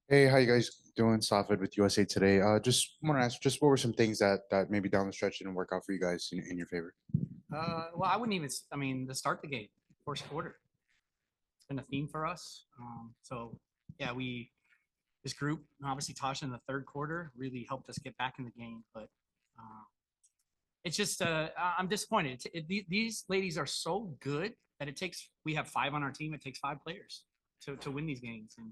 Hey, how you guys doing? Safed with USA Today. Just want to ask, just what were some things that maybe down the stretch didn't work out for you guys in your favor? Well, I wouldn't even. I mean, to start the game, first quarter, it's been a theme for us. So yeah, we this group, obviously Tasha in the third quarter really helped us get back in the game. But uh, it's just I'm disappointed. These ladies are so good that it takes. We have five on our team. It takes five players to win these games. And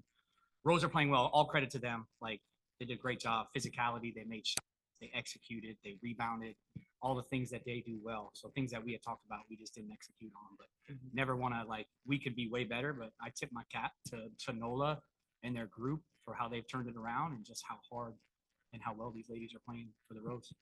Rose are playing well. All credit to them. Like they did a great job. Physicality. They made shots. They executed. They rebounded. All the things that they do well. So things that we had talked about, we just didn't execute on. But never want to like. We could be way better. But I tip my cap to Nola and their group for how they've turned it around and just how hard and how well these ladies are playing for the Rose.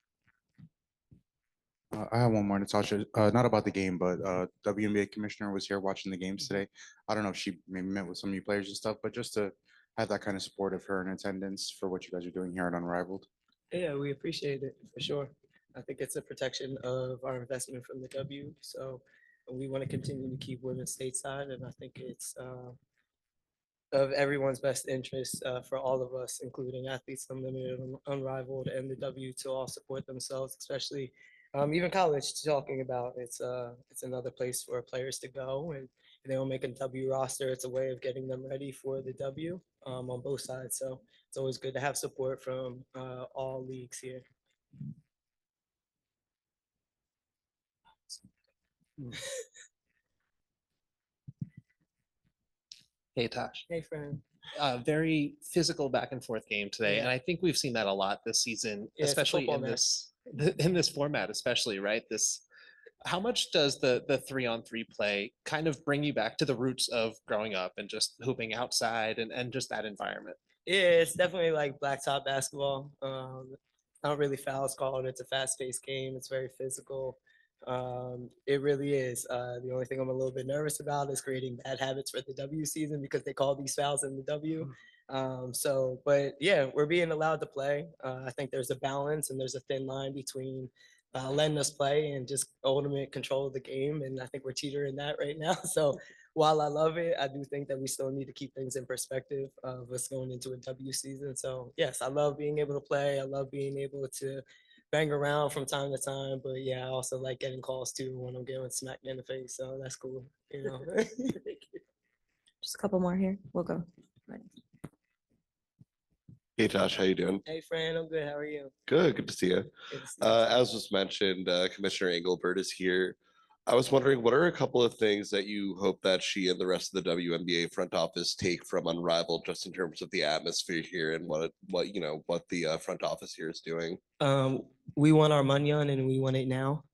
I have one more, Natasha. Not about the game, but WNBA commissioner was here watching the games today. I don't know if she maybe met with some of you players and stuff, but just to have that kind of support of her in attendance for what you guys are doing here at Unrivaled. Yeah, we appreciate it for sure. I think it's a protection of our investment from the W. So we want to continue to keep women stateside, and I think it's of everyone's best interest for all of us, including Athletes Unlimited, Unrivaled, and the W, to all support themselves, especially even college. Talking about it's another place for players to go, and if they don't make a W roster, it's a way of getting them ready for the W on both sides. So it's always good to have support from all leagues here. Hey, Tosh. Hey, friend. Very physical back and forth game today, Yeah. and I think we've seen that a lot this season, Yeah, especially in this format, especially right. This, how much does the 3-on-3 play kind of bring you back to the roots of growing up and just hooping outside and just that environment? Yeah, it's definitely like blacktop basketball. Not really fouls called. It's a fast-paced game. It's very physical. It really is. The only thing I'm a little bit nervous about is creating bad habits for the W season because they call these fouls in the W. But yeah, we're being allowed to play. I think there's a balance and there's a thin line between letting us play and just ultimate control of the game. And I think we're teetering that right now. So while I love it, I do think that we still need to keep things in perspective of us going into a W season. So yes, I love being able to play. I love being able to bang around from time to time. But yeah, I also like getting calls too when I'm getting smacked in the face. So that's cool. You know. Just a couple more here. We'll go. Right. Hey Josh, how you doing? Hey, friend, I'm good. How are you? Good to see you. Good to see you. As was mentioned, Commissioner Engelbert is here. I was wondering, what are a couple of things that you hope that she and the rest of the WNBA front office take from Unrivaled, just in terms of the atmosphere here and what the front office here is doing? We want our money on, and we want it now.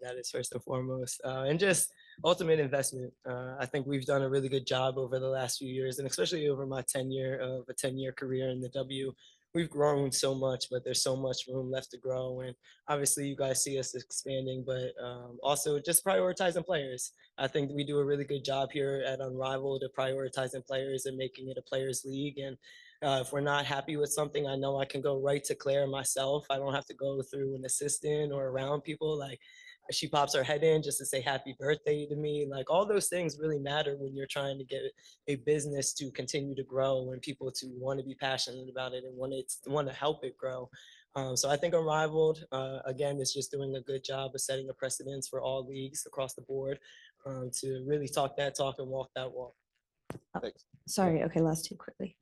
That is first and foremost, and just ultimate investment. I think we've done a really good job over the last few years, and especially over my tenure of a 10-year career in the W. We've grown so much, but there's so much room left to grow. And obviously, you guys see us expanding, but also just prioritizing players. I think we do a really good job here at Unrivaled of prioritizing players and making it a players' league. And if we're not happy with something, I know I can go right to Claire myself. I don't have to go through an assistant or around people. Like she pops her head in just to say happy birthday to me. Like all those things really matter when you're trying to get a business to continue to grow and people to want to be passionate about it and want to help it grow. So I think Unrivaled, again, is just doing a good job of setting a precedence for all leagues across the board to really talk that talk and walk that walk. Oh, sorry. Okay, last two quickly.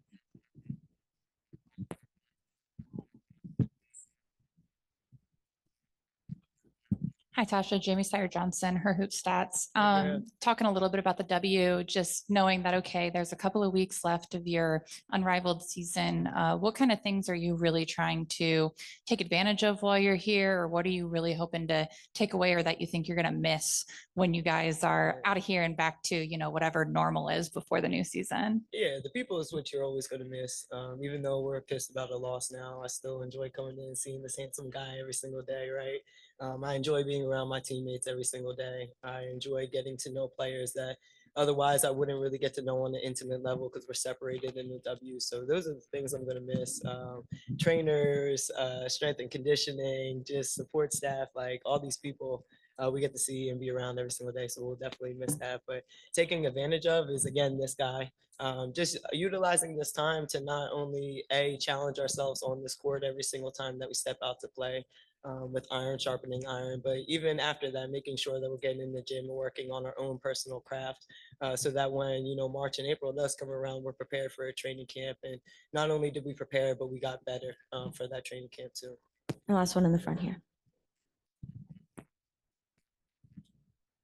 Hi, Tasha. Jamie Sire Johnson, her hoop stats. Yeah. Talking a little bit about the W, just knowing that, okay, there's a couple of weeks left of your unrivaled season. What kind of things are you really trying to take advantage of while you're here? Or what are you really hoping to take away or that you think you're going to miss when you guys are out of here and back to, whatever normal is before the new season? Yeah, the people is what you're always going to miss. Even though we're pissed about a loss now, I still enjoy coming in and seeing this handsome guy every single day, right? I enjoy being around my teammates every single day. I enjoy getting to know players that otherwise I wouldn't really get to know on an intimate level because we're separated in the W. So those are the things I'm going to miss. Trainers, strength and conditioning, just support staff, like all these people. we get to see and be around every single day. So we'll definitely miss that. But taking advantage of is, again, this guy. Just utilizing this time to not only challenge ourselves on this court every single time that we step out to play, with iron sharpening iron, but even after that, making sure that we're getting in the gym and working on our own personal craft, so that when March and April does come around, we're prepared for a training camp. And not only did we prepare, but we got better for that training camp too. The last one in the front here.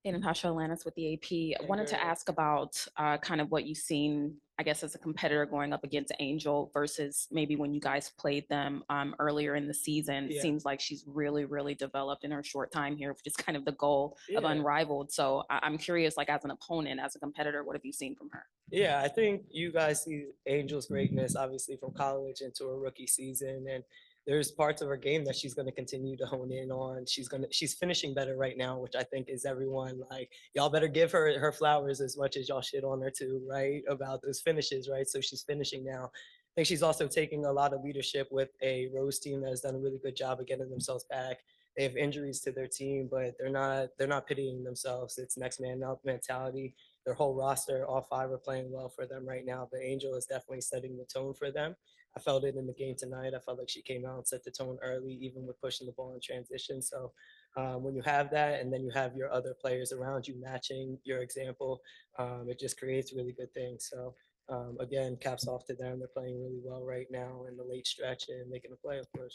Hey, Natasha Alanis with the AP. I wanted to girl. ask about kind of what you've seen, I guess, as a competitor going up against Angel versus maybe when you guys played them earlier in the season. Yeah. Seems like she's really, really developed in her short time here, which is kind of the goal of Yeah. Unrivaled. So I'm curious, like as an opponent, as a competitor, what have you seen from her? Yeah, I think you guys see Angel's greatness, obviously from college into her rookie season, and there's parts of her game that she's going to continue to hone in on. She's finishing better right now, which I think is everyone like, y'all better give her flowers as much as y'all shit on her too, right? About those finishes, right? So she's finishing now. I think she's also taking a lot of leadership with a Rose team that has done a really good job of getting themselves back. They have injuries to their team, but they're not pitying themselves. It's next man up mentality. Their whole roster, all five are playing well for them right now. The Angel is definitely setting the tone for them. I felt it in the game tonight. I felt like she came out and set the tone early, even with pushing the ball in transition. So when you have that, and then you have your other players around you matching your example, it just creates really good things. So again, caps off to them. They're playing really well right now in the late stretch and making a playoff push.